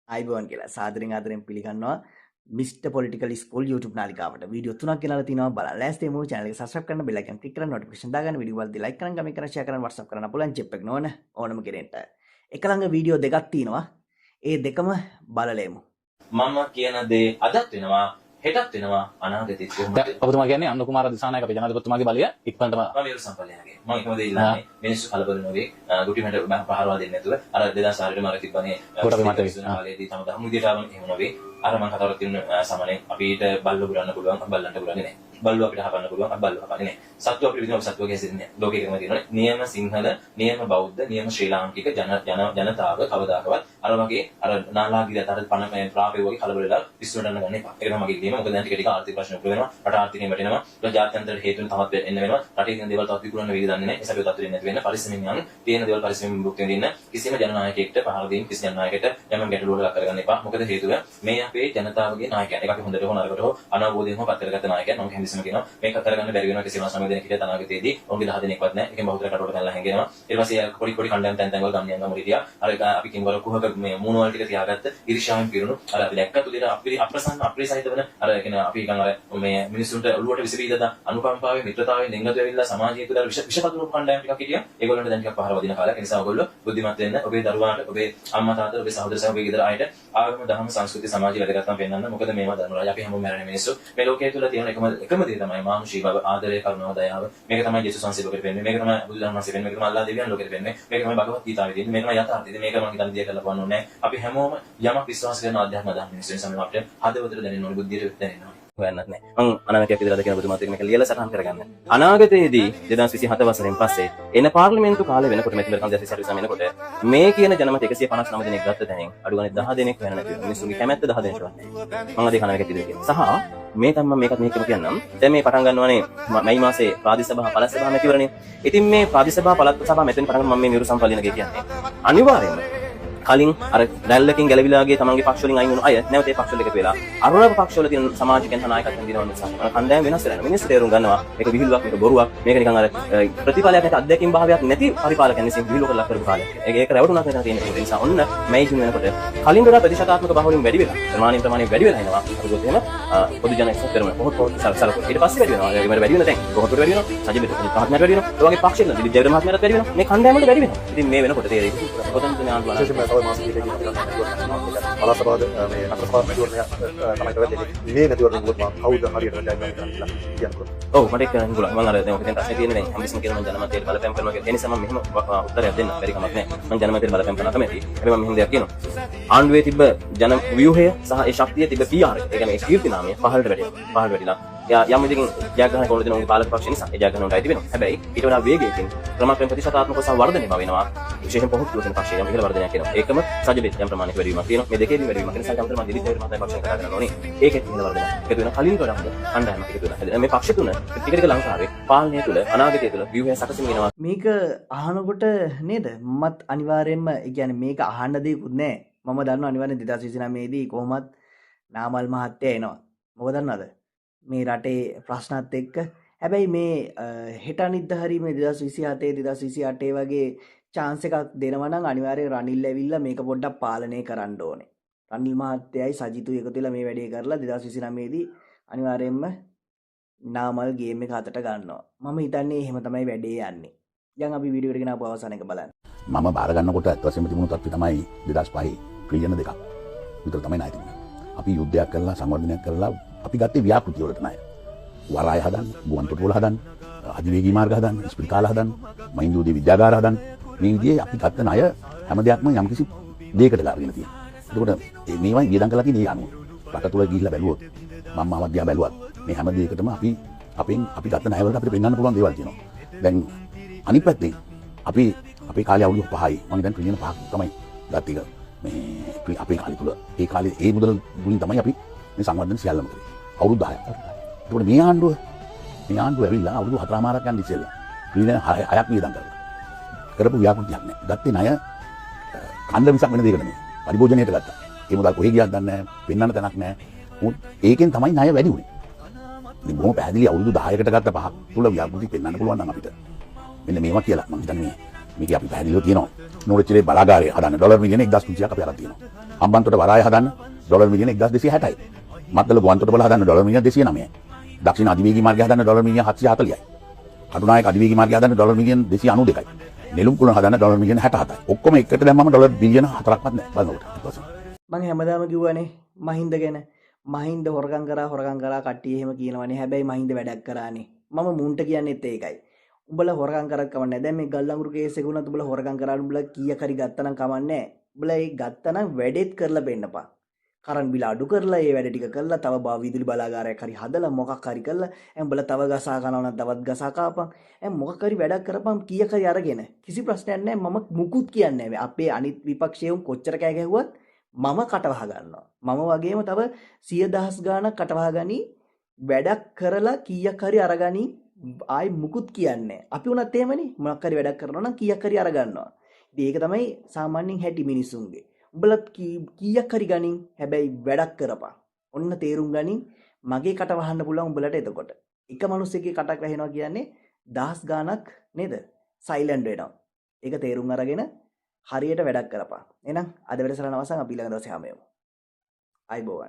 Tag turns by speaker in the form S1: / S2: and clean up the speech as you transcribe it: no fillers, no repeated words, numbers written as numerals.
S1: අයිබෝන් කියලා සාදරෙන් ආදරෙන් පිළිගන්නවා මිස්ටර් පොලිටිකල් ස්කූල් YouTube නාලිකාවට වීඩියෝ 3ක් ගෙනලා තිනවා බලන්න ලෑස්ති වෙමු channel එක subscribe කරන්න bell icon click කරන්න notification දාගන්න වීඩියෝ වලදී like කරන්න comment කරන්න share කරන්න WhatsApp කරන්න පුළුවන් chip එක නෝන ඕනම කෙනෙක්ට එක ළඟ වීඩියෝ දෙකක් තියෙනවා ඒ දෙකම බලලෙමු
S2: මම කියන දේ අදත් වෙනවා හෙටත් වෙනවා අනාගතෙත් කොහොමද
S3: ඔබතුමා කියන්නේ අනුර කුමාර දිසානායක අපේ ජනාධිපතිතුමාගේ බලය ඉක්මනටම
S2: මම විරු සම්පලයන්ගේ මම එකම දේ ඉල්ලන්නේ මිනිස්සු කලබල නොවේ ගුටි මට පහරවා දෙන්නේ නැතුව අර 2004 මර තිබ්බනේ
S3: කොට අපි මට
S2: කාලේදී තම දහම් විදියට ආවම එහෙම නොවේ අර මම කතාවල තියෙන සමනේ අපිට බල්ල පුරන්න පුළුවන් බල්ලන්ට පුරන්නේ නැහැ බල්ලෝ අපිට හපන්න පුළුවන් අපි බල්ලෝ හපන්නේ නැහැ සත්තු අපිට විදිහට සත්තුගේ හැසිරෙන්නේ නැහැ ලෝකෙකම තියෙනනේ නියම සිංහල නියම බෞද්ධ නියම ශ්‍රී ලාංකික ජනතාව කවදාකවත් අර වගේ අර නාලාගිරිය අතර පණ ප්‍රාපේ වගේ කලබල වෙලා පිස්සුවට යන්න ගන්න එපා ඒක තමයි මගේ ඉල්ලීම මොකද දැන් ටික ටික ආර්ථික ප්‍රශ්න උපර වෙනවා රට ආර්ථිකයෙන් වැටෙනවා ඊට ජාත්‍යන්තර හේතුන් තමත් එන්න වෙනවා රටේ තියෙන දේවල් තවත් විකුණන්න වෙයිද දන්නේ නැහැ ඒ සබේ තත්ත්වෙ නැති වෙන්න පරිස්සමින් යන්න තියෙන දේවල් පරිස්සමින් භුක්ති විඳින්න කිසිම ජනනායකයෙක්ට පහර දෙන්න කිසි ජනනායකයෙක්ට යම් ගැටලුවකට ලක් කරගන්න එපා මොකද හේතුව මේ අපේ ජනතාවගේ නායකයන් ඒක අපි හොඳට හෝ නරකට හෝ අනවබෝධයෙන් හෝ පත් කරගත්ත නායකයන් මම හැමදෙස්සම කියනවා මේක කරගන්න බැරි වෙනවා කිසිම සමය දෙනෙක් හිටියත් අනාගතයේදී ඔවුන්ගේ 10 දෙනෙක්වත් නැහැ ඒකෙන් බහුතර කටවල ගන්නලා හැංගෙනවා ඊට පස්සේ පොඩි පොඩි කණ්ඩායම් තැන් තැන් වල ගම්නියන් ගම හිටියා අර අපි කිංවර කුහක මේ මූණ වල ටික තියාගත්ත ඉරිෂාවෙන් පිරුණු අර අපි දැක්කත් උදේට අපේ අප්‍රසන්න අප්‍රේසහිත වෙන අර කියන අපි නිකන් අර මේ මිනිස්සුන්ට ඔළුවට විසිරීදද අනුකම්පාවෙන් මිත්‍රතාවෙන් දෙංගතු වෙවිලා සමාජය තුළ විෂපතුරු කණ්ඩායම් ටිකක් හිටියා ඒගොල්ලන්ට දැන් ටිකක් පහර වදින කාලයක් ඒ නිසා ඔයගොල්ලෝ බුද්ධිමත් වෙන්න ඔබේ දරුවාට ඔබේ අම්මා තාත්තා ඔබේ සහෝදර සහෝදරියෝ ඔබේ ගෙදර අයට ආගම දහම සංස්කෘතිය සමාජය වැදගත්කම් පෙන්වන්න මොකද මේවා ධර්මරාජ අපි හැමෝම මැරෙන මිනිස්සු මේ ලෝකයේ තුල තියෙන එකම දේ තමයි මානුෂී බව ආදරය කරුණාව දයාව මේක තමයි යේසුස් වහන්සේ ලෝකෙට පෙන්වන්නේ මේක තමයි බුදුදහම වහන්සේ පෙන්වන්නේ මේක තමයි අල්ලාහ් දෙවියන් ලෝකෙට පෙන්වන්නේ මේක තමයි භගවත් ගීතාවේ තියෙන්නේ මේක තමයි යථාර්ථය මේක මම හිතන්නේ දිය කරලා පවන්න ඕනේ අපි හැමෝම යමක් විශ්වාස කරන අධ්‍යාත්ම දහම් මිනිස්සු නිසා මේ අපිට හදවතට දැනෙන්න ඕනේ බුද්ධියට දැනෙන්න හොයන්නත් නෑ මම අනාගතයක් විතර දකින ඔබතුමාත් එක්ක මේක ලියලා සටහන් කරගන්න අනාගතයේදී 2027 වසරෙන් පස්සේ එන පාර්ලිමේන්තු කාලේ වෙනකොට මෙතන කන්දේ සර්විස් වෙනකොට මේ කියන ජනමත 159 දෙනෙක් ගත්ත තැනින් අඩු ගානේ 10 දෙනෙක් වෙන නැති මිනිස්සුන්ගේ කැමැත්ත 10 දෙනෙක් වත් නෑ මම අද කන එක කිව්වේ සහ මේ තමයි මම මේකත් මේකම කියන්නම් දැන් මේ පටන් ගන්නවානේ මයි මාසේ ප්‍රාදේශ සභා පළාත් සභා මැතිවරණේ ඉතින් මේ ප්‍රාදේශ සභා පළාත් සභා මෙතෙන් පටන් ගන්න මම මේ නිරු සම්පල්ලිනගේ කියන්නේ අනිවාර්යයෙන්ම කලින් අර රැල්ලකින් ගැලවිලා ගිය තමන්ගේ පක්ෂ වලින් අයින් වුණු අය නැවත ඒ පක්ෂ වල එකතු වෙලා අරුණ පක්ෂ වල තියෙන සමාජිකයන් නායකත්වයෙන් දිනවන නිසා කණ්ඩායම් වෙනස් වෙනවා මිනිස්සු තේරුම් ගන්නවා මේක විහිළුවක් මේක බොරුවක් මේක නිකන් අර ප්‍රතිඵලයක් නැති අත්දැකීම් භාවයක් නැති පරිපාලකයන් විසින් විහිළුව කරලා කරපු කාලයක් ඒක රැවටුණක් වෙනවා තියෙන ඒ නිසා ඔන්න මේ ජීවන වෙනකොට කලින් වල ප්‍රතිශතාත්මක බහුලින් වැඩි වෙලා ප්‍රමාණය වැඩි වෙලා එනවා අපිට එහෙම පොදු ජන එක්සත් කරන කොහොත් සලසලක ඊට පස්සේ වැඩි වෙනවා ඒකට වැඩි වෙන දැන් කොහොත් වැඩි වෙනවා සජිත මහත්මයාට වැඩි වෙනවා ඒ වගේ පක්ෂෙන්න දිලිප් ජයවර්ධන මහත්මයාට වැඩි වෙනවා මේ කණ්ඩායම් වලට වැඩි වෙනවා ඉතින් මේ වෙනකොට තේරෙයි කොතනද මේ ආන්දෝලන
S4: පලාසභාවද මේ අග්‍රපාල මැතිවරණය තමයි කරන්නේ. මේ මැතිවරණය මොකද මම කවුද හරියට ජය ගන්න කියලා කියනකොට.
S2: ඔව් මට ඒක කියන්න පුළුවන්. මම අර දැන් ඔක දැන් ප්‍රශ්නේ තියෙන්නේ දැන් හැමතිස්සම කියනවා මම ජනමතයට බලපෑම් කරනවා කියලා. ඒ නිසා මම මෙහෙම උත්තරයක් දෙන්න බැරි කමක් නැහැ. මම ජනමතයට බලපෑම් කරනවා කැමතියි. හැබැයි මම මෙහෙම දෙයක් කියනවා. ආණ්ඩුවේ තිබ්බ ජන ව්‍යුහය සහ ඒ ශක්තිය තිබ්බ PR එක. ඒ කියන්නේ ඒ කීර්ති නාමය පහළට වැටිලා. යම් විදිහකින් ජයග්‍රහණ කරන දෙන උන්ගේ පාලක පක්ෂ නිසා ඒ ජයග්‍රහණ වලට අයිති වෙනවා. හැබැයි ඊට වඩා වේගයකින් ක්‍රමක්‍රම ප්‍රතිශතාත්මක සහ වර්ධනය වෙනවා. විශේෂයෙන් පොහොත්තු වෙන පක්ෂය යම් ඉහළ වර්ධනයක් වෙනවා. ඒකම සජිත යම් ප්‍රමාණයක වැඩිවීමක් තියෙනවා. මේ දෙකේදී වැඩිවීමක් නිසා යම් ප්‍රමාණයක් දිලිත් ජයවර්ධන මහතා පක්ෂයෙන් කතා කරනවා නේ. ඒකෙත් ඉහළ වර්ධනයක්. ඒක වෙන කලින් වඩා හොඳ කණ්ඩායමක් එකතු වෙනවා. මේ පක්ෂ තුන ටික ටික ලංකාවේ පාලනය තුළ අනාගතය තුළ ව්‍යුහය සකසමින් වෙනවා.
S1: මේක අහනකොට නේද මමත් අනිවාර්යයෙන්ම ඒ කියන්නේ මේක අහන්න දෙයක්වත් නැහැ මම දන්නවා අනිවාර්යෙන් 2029 දී කොහොමත් නාමල් මහත්තයා එනවා මොකද දන්නවද මේ රටේ ප්‍රශ්නත් එක්ක හැබැයි මේ හෙට අනිද්දා හරි මේ 2027 2028 වගේ chance එකක් දෙනවා නම් අනිවාර්යෙන් රනිල් ඇවිල්ලා මේක පොඩ්ඩක් පාලනය කරන්න ඕනේ. රනිල් මහත්තයයි සජිතුයි එකතු වෙලා මේ වැඩේ කරලා 2029 දී අනිවාර්යෙන්ම නාමල් ගේම් එක අතට ගන්නවා. මම හිතන්නේ එහෙම තමයි වැඩේ යන්නේ. යන් අපි වීඩියෝ එකට ගෙන ආපු අවසාන එක බලන්න.
S4: මම බාර ගන්නකොට අත් වශයෙන්ම තිබුණු තත්ත්වය තමයි 2005 ට්‍රිලියන 2ක් විතර තමයි ණය තිබුණේ. අපි යුද්ධයක් කරලා සංවර්ධනයක් කරලා අපි ගත්තේ ව්‍යාපෘති වලට ණය. වරාය හදන්න, ගුවන් තොටුපළ හදන්න, අධිවේගී මාර්ග හදන්න, ස්පිරිතාල හදන්න, මහින්දෝදේ විද්‍යාගාර හදන්න. මේ විදිහේ අපි ගත්ත ණය හැම දෙයක්ම යම්කිසි දෙයකට ලාගෙන තියෙනවා. එතකොට මේවා වියදම් කරලා තියෙන ඒ අනුව රට තුල ගිහිල්ලා බැලුවොත් මම මාධ්‍ය බැලුවත් මේ හැම දෙයකටම අපි ගත්ත ණය වලට අපිට පෙන්වන්න පුළුවන් දේවල් තියෙනවා. දැන් අනිත් පැත්තේ අපේ කාලේ අවුරුදු 5යි මම දැන් ට්‍රිලියන 5ක් තමයි ගත්තේ. මේ අපේ කාලේ තුල ඒ කාලේ ඒ මුදල් වලින් තමයි අපි මේ සංවර්ධන සියල්ලම කරේ. අවුරුදු 10ක්. ඒකට මේ ආණ්ඩුව ඇවිල්ලා අවුරුදු 4මාරක් යන ඉස්සෙල්ලා ට්‍රිලියන 6ක් වියදම් කරලා කරපු ව්‍යාපෘතියක් නෑ. ගත්තේ ණය කණ්ඩ මිසක් වෙන දෙයකට නෙමෙයි. පරිභෝජනයට ගත්තා. ඒ මුදල් කොහෙ ගියත් දන්නේ නැහැ. පෙන්වන්න තැනක් නැහැ. ඒකෙන් තමයි ණය වැඩි වුනේ. ඉතින් බොහොම පැහැදිලි අවුරුදු 10කට ගත්ත පහක් තුල ව්‍යාපෘති පෙන්වන්න පුළුවන් නම් අපිට. මෙන්න මේවා කියලා මම හිතන්නේ මේක අපි පැහැදිලිව තියෙනවා. නෝරච්චිලේ බලාගාරය හදන්න ඩොලර් මිලියන 1500ක් අපි අරන් තියෙනවා. හම්බන්තොට වරාය හදන්න ඩොලර් මිලියන 1260යි. මත්තල ගුවන්තොටුපළ හදන්න ඩොලර් මිලියන 209යි. දක්ෂිණ අධිවේගී මාර්ගය හදන්න ඩොලර් මිලියන 740යි. කටුනායක අධිවේගී මාර්ගය හදන්න ඩොලර් මිලියන 292යි. නෙළුම් කුළුණ හදන්න ඩොලර් මිලියන 67යි. ඔක්කොම එකට දැම්මම ඩොලර් බිලියන 4ක්වත් නැහැ බලනකොට.
S1: මං හැමදාම කිව්වනේ මහින්ද ගැන. මහින්ද හොරකම් කරා කට්ටිය එහෙම කියනවනේ. හැබැයි මහින්ද වැඩක් කරානේ. මම මුන්ට කියන්නෙත් ඒකයි. උඹලා හොරකම් කරත් කමන්නේ නැහැ. දැන් මේ ගල්ලංගුරු කේස් එක වුණත් උඹලා හොරකම් කරාට උඹලා කීයක් හරි ගත්තනම් කමන්නේ නැහැ. උඹලා ඒ ගත්තනම් වැඩෙත් කරලා පෙන්නපන්. කරන් බිල අඩු කරලා ඒ වැඩ ටික කරලා තව විදුලි බලාගාරයක් හරි හදලා මොකක් හරි කරලා උඹලා තව ගසා කනවා නම් තවත් ගසා කාපන්. මොකක් හරි වැඩක් කරපන් කීයක් හරි අරගෙන. කිසි ප්‍රශ්නයක් නැහැ. මම මුකුත් කියන්නේ නැහැ. අපේ අනිත් විපක්ෂයන් කොච්චර කෑ ගැහුවත් මම කටවහ ගන්නවා. මම වගේම තව 100,000 ගාණක් කටවහ ගනි වැඩක් කරලා කීයක් හරි අරගනි. ආයි මුකුත් කියන්නේ අපි උනත් එහෙමනේ මොකක් හරි වැඩක් කරනවා නම් කීයක් හරි අරගන්නවා. ඉතින් ඒක තමයි සාමාන්‍යයෙන් හැටි මිනිස්සුන්ගේ. උඹලත් කීයක් හරි ගනින් හැබැයි වැඩක් කරපන්. ඔන්න තේරුම් ගනින් මගේ කට වහන්න පුළුවන් උඹලට එතකොට. එක මිනිස්සෙක්ගේ කටක් වැහෙනවා කියන්නේ 10 ගාණක් නේද? සයිලන්ට් වෙනවා. ඒක තේරුම් අරගෙන හරියට වැඩක් කරපන්. එහෙනම් අද වැඩසටහන අවසන් අපි ඊළඟ දවසේ හමු වෙමු. ආයිබෝවන්.